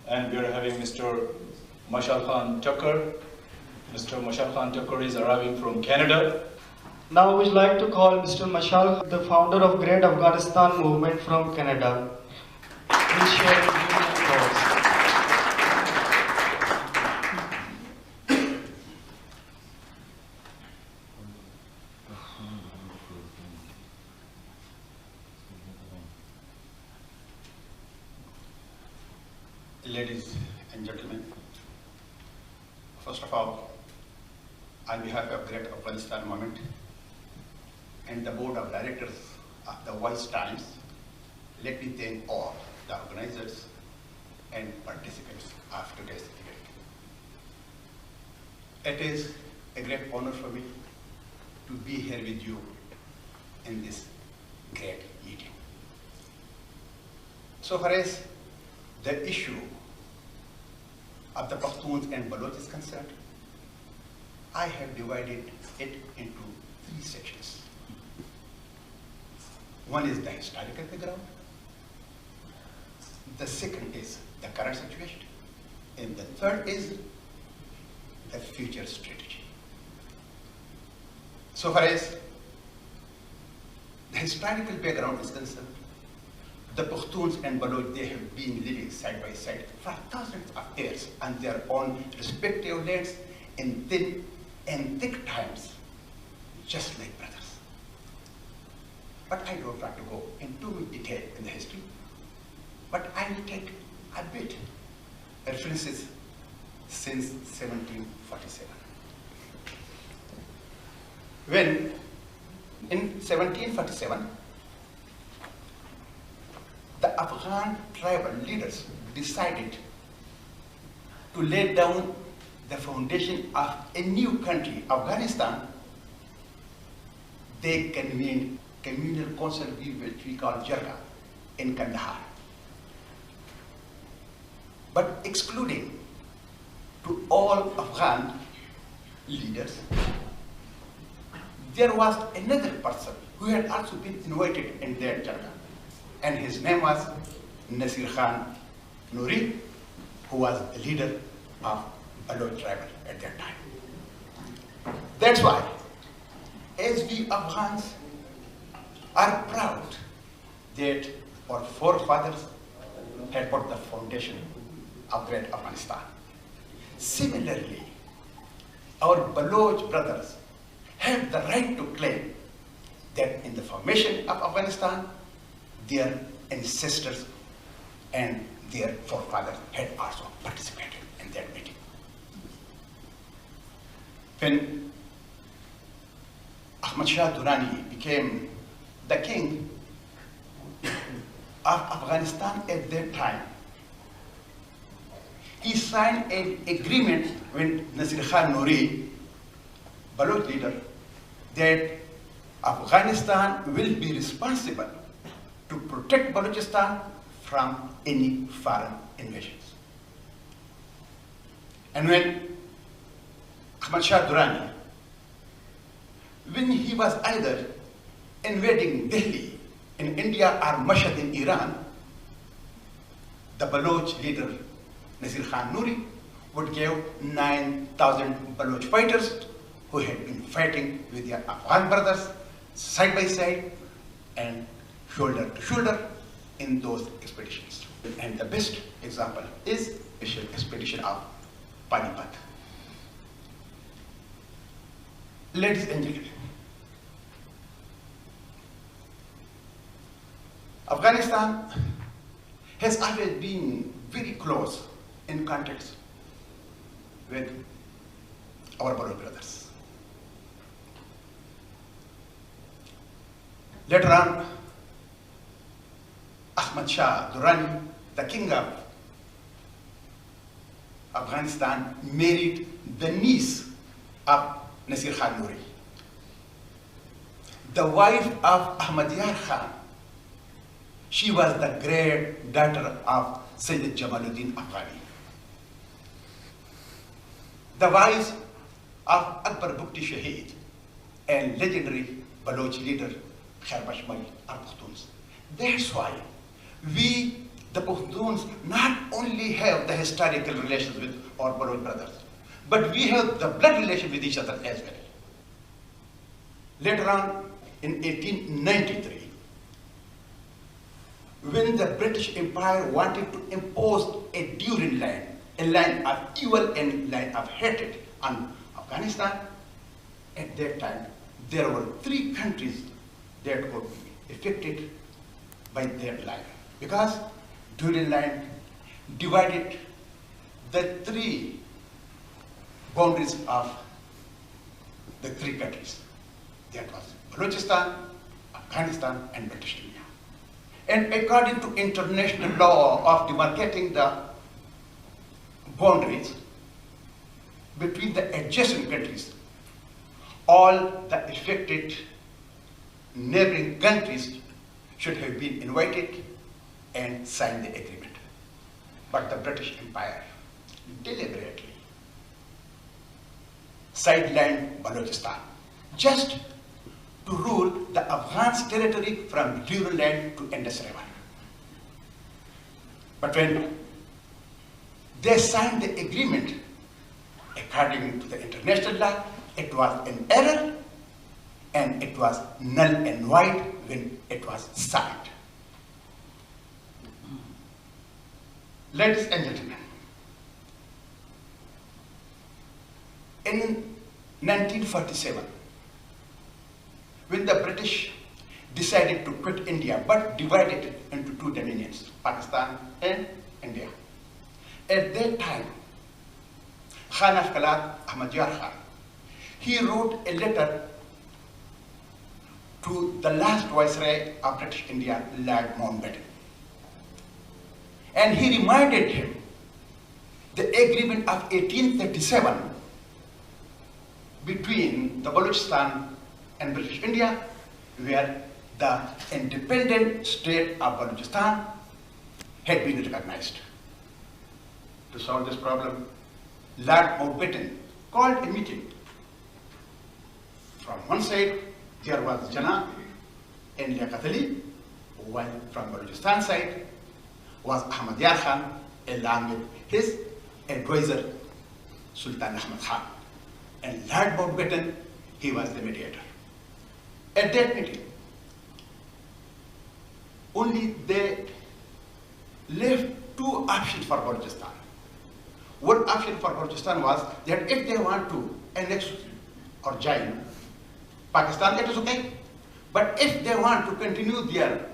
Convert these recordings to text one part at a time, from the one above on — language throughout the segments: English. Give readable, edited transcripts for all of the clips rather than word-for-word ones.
and we are having Mr. Mashal Takkar. Mr. Mashal Takkar is arriving from Canada. Now we would like to call Mr. Mashal, the founder of Great Afghanistan Movement from Canada. Please share his views and thoughts. Ladies and gentlemen, first of all, on behalf of Great Afghanistan Movement and the Board of Directors of the Voice Times, let me thank all the organizers and participants of today's event. It is a great honor for me to be here with you in this great meeting. So far as the issue of the Pukhtuns and Baloch is concerned, I have divided it into 3 sections. One is the historical background, the second is the current situation, and the third is the future strategy. So far as the historical background is concerned, the Pukhtuns and Baloch, they have been living side by side for thousands of years on their own respective lands in thin and thick times, just like brothers. But I don't want to go into much detail in the history, but I will take a bit references since 1747. When in 1747, the Afghan tribal leaders decided to lay down the foundation of a new country, Afghanistan. They convened communal council, which we call Jarga, in Kandahar. But excluding to all Afghan leaders, there was another person who had also been invited in their Jarga, and his name was Nasir Khan Noori, who was the leader of Baloch tribal at that time. That's why, as we Afghans are proud that our forefathers had put the foundation of Great Afghanistan. Similarly, our Baloch brothers have the right to claim that in the formation of Afghanistan, their ancestors and their forefathers had also participated in that meeting. When Ahmad Shah Durrani became the king of Afghanistan at that time, he signed an agreement with Nasir Khan Noori, Baloch leader, that Afghanistan will be responsible to protect Balochistan from any foreign invasions. And when Ahmad Shah Durrani, when he was either invading Delhi in India or Mashal in Iran, the Baloch leader Nasir Khan Noori would give 9,000 Baloch fighters who had been fighting with their Afghan brothers side by side and shoulder to shoulder in those expeditions. And the best example is the expedition of Panipat. Ladies and gentlemen, Afghanistan has always been very close in contact with our Baloch brothers. Later on, Ahmad Shah Durrani, the king of Afghanistan, married the niece of Nasir Khan Noori, the wife of Ahmad Yar Khan. She was the great daughter of Sayyid Jamaluddin Afghani. The wives of Akbar Bukti Shaheed and legendary Baloch leader Khair Bashmai are Pukhtuns. That's why we the Pukhtuns not only have the historical relations with our Baloch brothers, but we have the blood relation with each other as well. Later on, in 1893, when the British Empire wanted to impose a Durin line, a line of evil and line of hatred on Afghanistan, at that time, there were 3 countries that could be affected by that line. Because Durin line divided the 3 boundaries of the 3 countries. That was Balochistan, Afghanistan, and British India. And according to international law of demarcating the boundaries between the adjacent countries, all the affected neighboring countries should have been invited and signed the agreement. But the British Empire deliberately sidelined Balochistan just to rule the Afghan territory from Durin land to Indus River. But when they signed the agreement, according to the international law, it was an error and it was null and void when it was signed. Ladies and gentlemen, in 1947, when the British decided to quit India but divided it into 2 dominions, Pakistan and India, at that time, Khan of Kalat, Ahmad Yar Khan, he wrote a letter to the last viceroy of British India, Lord Mountbatten. And he reminded him the agreement of 1837 between the Balochistan and British India, where the independent state of Balochistan had been recognized. To solve this problem, Lord Mountbatten called a meeting. From one side, there was Jinnah and Liaquat Ali, while from Balochistan side was Ahmad Yar Khan, along with his advisor, Sultan Ahmad Khan. And Lord Mountbatten, he was the mediator. At that meeting, only they left 2 options for Balochistan. One option for Balochistan was that if they want to annex or join Pakistan, it is okay. But if they want to continue their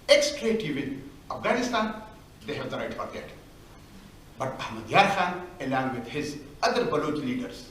ex-treaty with Afghanistan, they have the right for that. But Ahmad Yar Khan, along with his other Baloch leaders,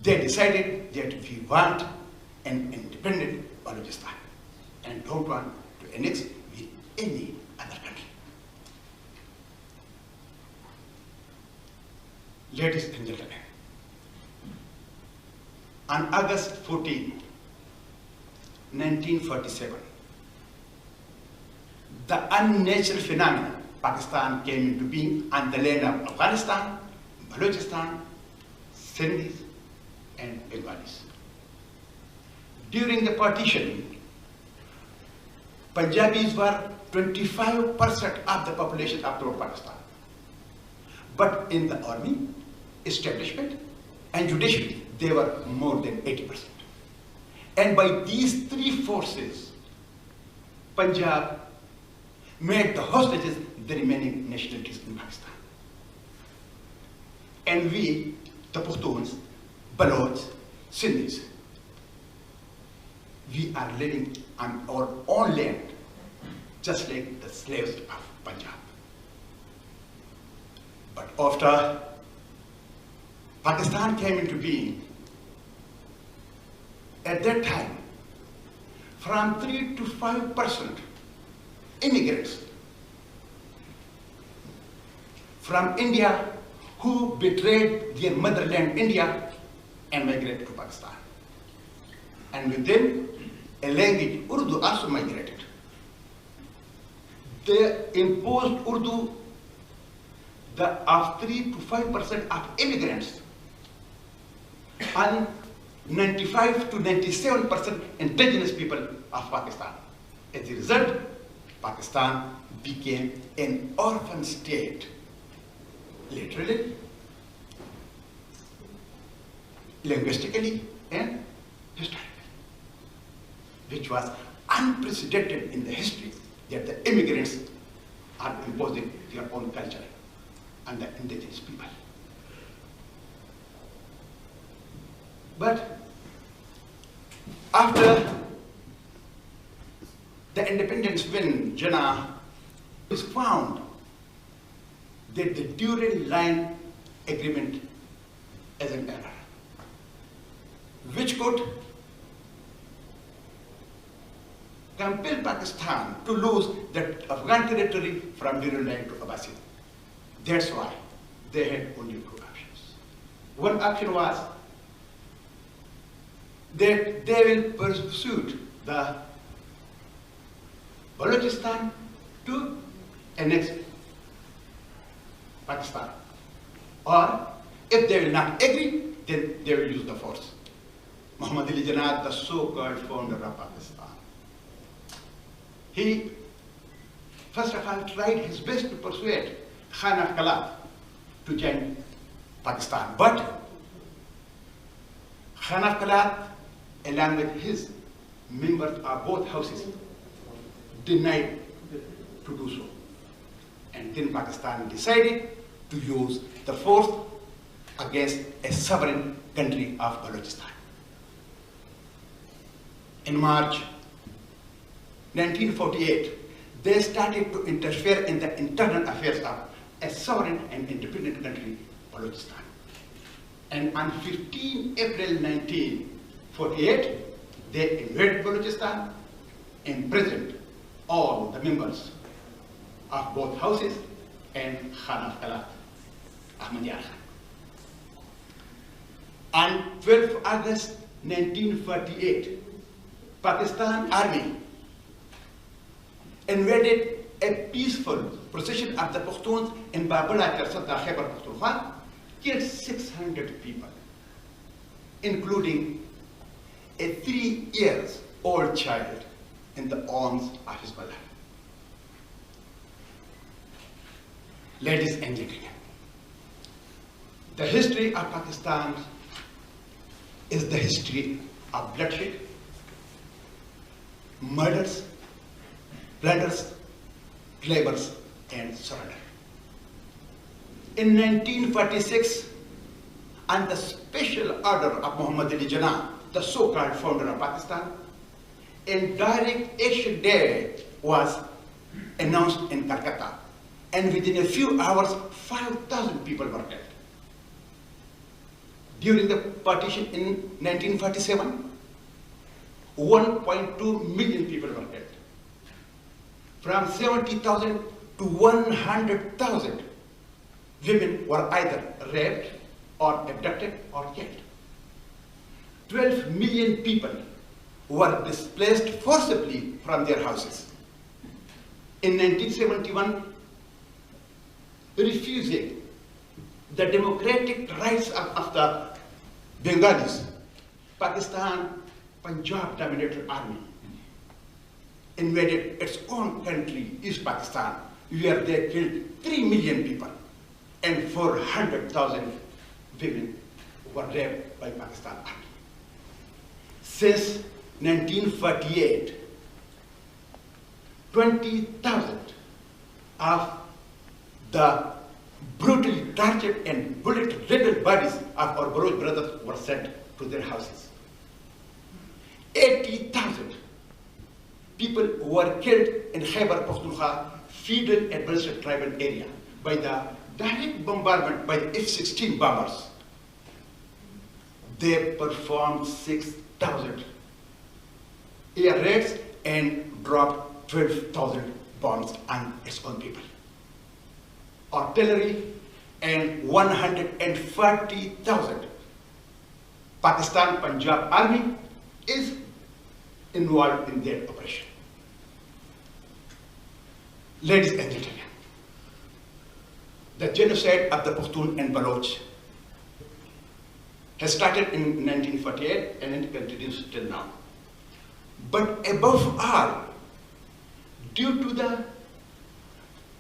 they decided that we want an independent Balochistan and don't want to annex with any other country. Ladies and gentlemen, on August 14, 1947, the unnatural phenomenon, Pakistan came into being on the land of Afghanistan, Balochistan, Sindhis, and Bengalis. During the partition, Punjabis were 25% of the population of the Pakistan. But in the army, establishment, and judiciary, they were more than 80%. And by these 3 forces, Punjab made the hostages the remaining nationalities in Pakistan. And we, the Pukhtuns, Baloch, Sindhis, we are living on our own land, just like the slaves of Punjab. But after Pakistan came into being, at that time, from 3 to 5% immigrants from India who betrayed their motherland, India, and migrated to Pakistan. And with them, a language, Urdu, also migrated. They imposed Urdu of 3 to 5% of immigrants on 95 to 97% indigenous people of Pakistan. As a result, Pakistan became an orphan state, literally, linguistically, and historically, which was unprecedented in the history that the immigrants are imposing their own culture on the indigenous people. But after the independence, when Jinnah is found that the Durand Line Agreement is an error, which could compel Pakistan to lose that Afghan territory from Durand Line to Abbasid. That's why they had only two options. One option was that they will pursue the Balochistan to annex Pakistan. Or if they will not agree, then they will use the force. Muhammad Ali Jinnah, the so-called founder of Pakistan, he first of all tried his best to persuade Khan of Kalat to join Pakistan. But Khan of Kalat, along with his members of both houses, denied to do so. And then Pakistan decided to use the force against a sovereign country of Balochistan. In March 1948, they started to interfere in the internal affairs of a sovereign and independent country, Balochistan. And on 15 April 1948, they invaded Balochistan, imprisoned all the members of both houses and Khan of Kalat, Ahmad Yar Khan. On 12 August 1948, Pakistan Army invaded a peaceful procession of the Pukhtuns and Baloch, Khyber Pakhtunkhwa, killed 600 people, including a 3-year-old child in the arms of his mother. Ladies and gentlemen, the history of Pakistan is the history of bloodshed, murders, plunders, labors, and surrender. In 1946, on the special order of Muhammad Ali Jinnah, the so-called founder of Pakistan, a direct action day was announced in Calcutta, and within a few hours, 5,000 people were killed. During the partition in 1947, 1.2 million people were killed. From 70,000 to 100,000 women were either raped or abducted or killed. 12 million people were displaced forcibly from their houses. In 1971, refusing the democratic rights of the Bengalis, Pakistan Punjab-dominated army invaded its own country, East Pakistan, where they killed 3 million people and 400,000 women were raped by Pakistan army. Since 1948, 20,000 of the brutally tortured and bullet-riddled bodies of our Baloch brothers were sent to their houses. 80,000 people were killed in Khyber Pakhtunkhwa Federal Administrative Tribal Area by the direct bombardment by the F-16 bombers. They performed 6,000 air raids and dropped 12,000 bombs on its own people. Artillery and 140,000 Pakistan Punjab Army is involved in their operation. Ladies and gentlemen, the genocide of the Pukhtuns and Baloch has started in 1948 and it continues till now. But above all, due to the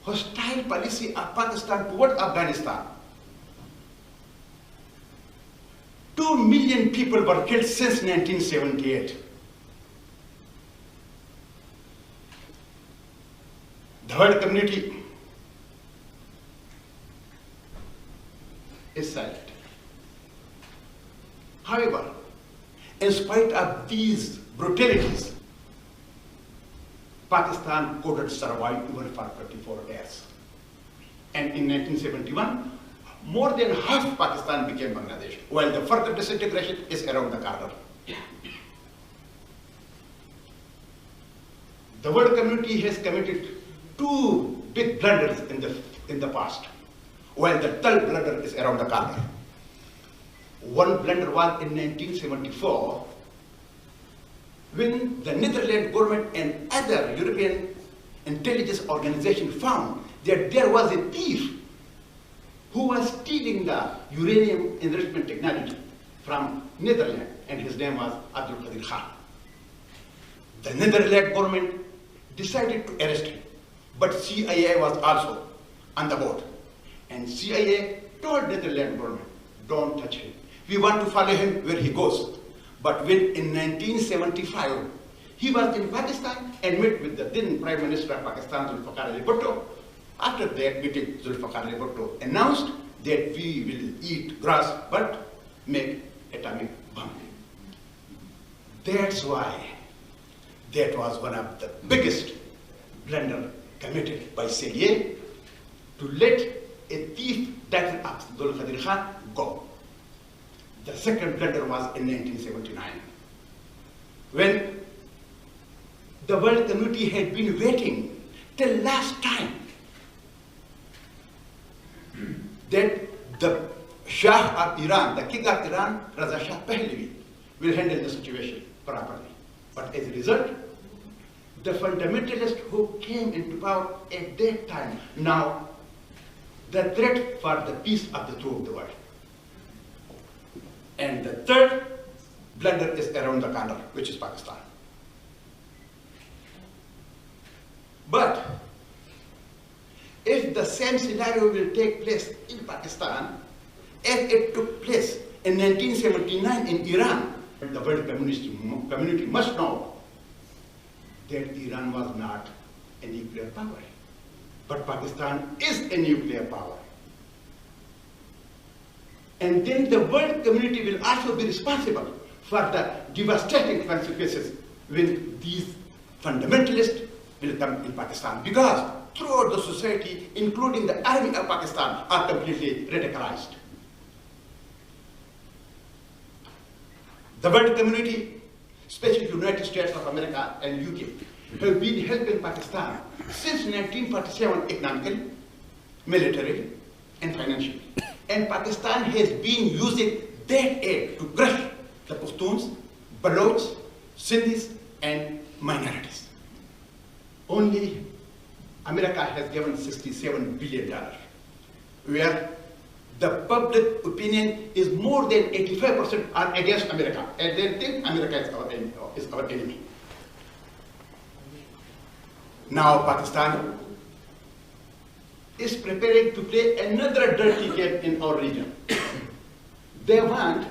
hostile policy of Pakistan towards Afghanistan. 2 million people were killed since 1978. The world community is silent. However, in spite of these brutalities, Pakistan couldn't survive even for 24 years. And in 1971, more than half Pakistan became Bangladesh, while the further disintegration is around the corner. The world community has committed 2 big blunders in the past, while the third blunder is around the corner. One blunder was in 1974, when the Netherlands government and other European intelligence organizations found that there was a thief who was stealing the uranium enrichment technology from Netherlands, and his name was Abdul Qadir Khan. The Netherlands government decided to arrest him, but CIA was also on the board. And CIA told Netherlands government, don't touch him. We want to follow him where he goes. But when in 1975, he was in Pakistan and met with the then Prime Minister of Pakistan, Zulfikar Ali Bhutto. After that meeting, Zulfikar Ali Bhutto announced that we will eat grass but make atomic bomb. That's why that was one of the biggest blunder committed by CIA to let a thief, Dr. Abdul Qadir Khan, go. The second blunder was in 1979, when the world community had been waiting till last time that the Shah of Iran, the king of Iran, Raza Shah Pahlavi, will handle the situation properly. But as a result, the fundamentalists who came into power at that time, now the threat for the peace of the two of the world. And the third blunder is around the corner, which is Pakistan. But if the same scenario will take place in Pakistan as it took place in 1979 in Iran, the world community must know that Iran was not a nuclear power, but Pakistan is a nuclear power. And then the world community will also be responsible for the devastating consequences when these fundamentalists will come in Pakistan, because throughout the society, including the army of Pakistan, are completely radicalized. The world community, especially United States of America and UK, have been helping Pakistan since 1947 economically, militarily, and financially. And Pakistan has been using that aid to crush the Pukhtuns, Baloch, Sindhis, and minorities. Only America has given $67 billion, where the public opinion is more than 85% are against America, and they think America is our enemy. Now Pakistan is preparing to play another dirty game in our region. They want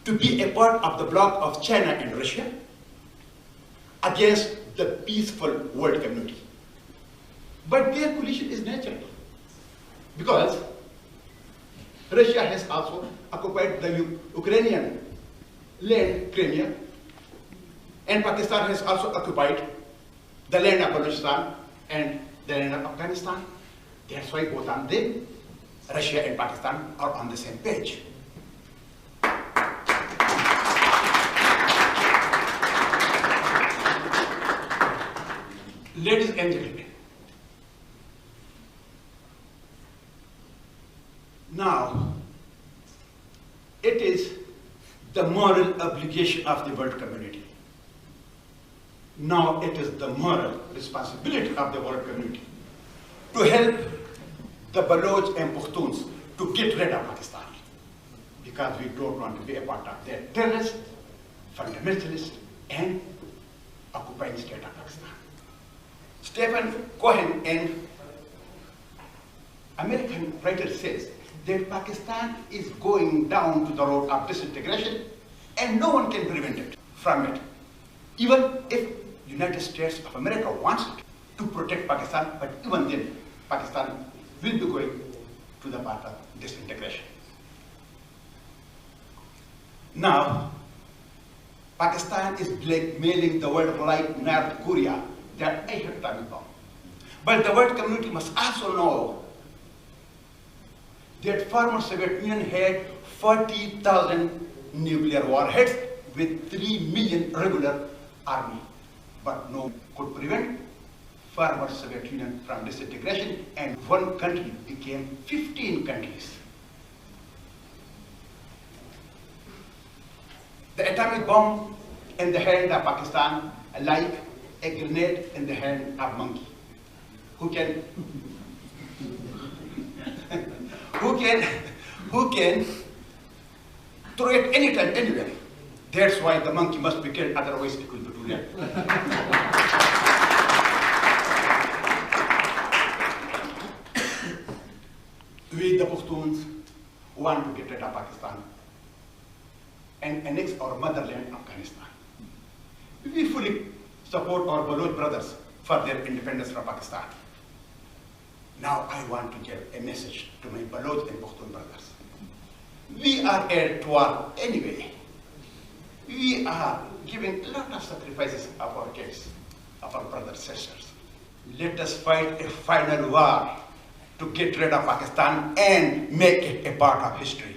to be a part of the bloc of China and Russia against the peaceful world community. But their coalition is natural, because Russia has also occupied the Ukrainian land, Crimea, and Pakistan has also occupied the land of Balochistan and the land of Afghanistan. That's why both of them, Russia and Pakistan, are on the same page. Ladies and gentlemen, now it is the moral obligation of the world community. Now it is the moral responsibility of the world community to help the Baloch and Pukhtuns to get rid of Pakistan, because we don't want to be a part of their terrorist, fundamentalist, and occupying state of Pakistan. Stephen Cohen, an American writer, says that Pakistan is going down to the road of disintegration and no one can prevent it from it. Even if United States of America wants it to protect Pakistan, but even then, Pakistan will be going to the path of disintegration. Now, Pakistan is blackmailing the world like North Korea that I have atomic bomb. But the world community must also know that former Soviet Union had 40,000 nuclear warheads with 3 million regular army. But no one could prevent former Soviet Union from disintegration, and one country became 15 countries. The atomic bomb in the hand of Pakistan, like a grenade in the hand of monkey, who can throw it anytime, anywhere. That's why the monkey must be killed, otherwise it will be too late. We, the Pukhtuns, want to get rid of Pakistan and annex our motherland, Afghanistan. We fully support our Baloch brothers for their independence from Pakistan. Now I want to give a message to my Baloch and Pushtun brothers. We are at war anyway. We are giving a lot of sacrifices of our kids, of our brothers, sisters. Let us fight a final war to get rid of Pakistan and make it a part of history.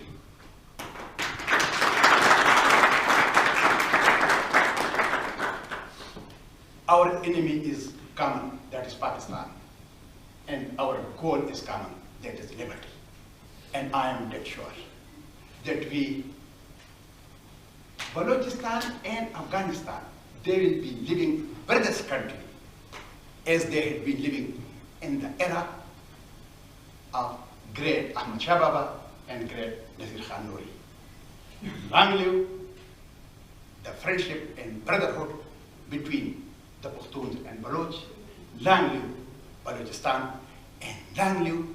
Our enemy is common, that is Pakistan. And our goal is common, that is liberty. And I am dead sure that we, Balochistan and Afghanistan, they will be living in this country as they had been living in the era of great Ahmad Shah Baba and great Nazir Khan Noori. Long live the friendship and brotherhood between the Pukhtuns and Baloch. Long live Balochistan, and long live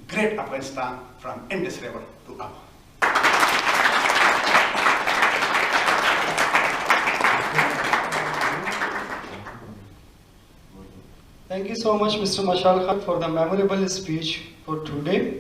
great Afghanistan from Indus River to Amma. Thank you so much, Mr. Mashal Khan, for the memorable speech for today.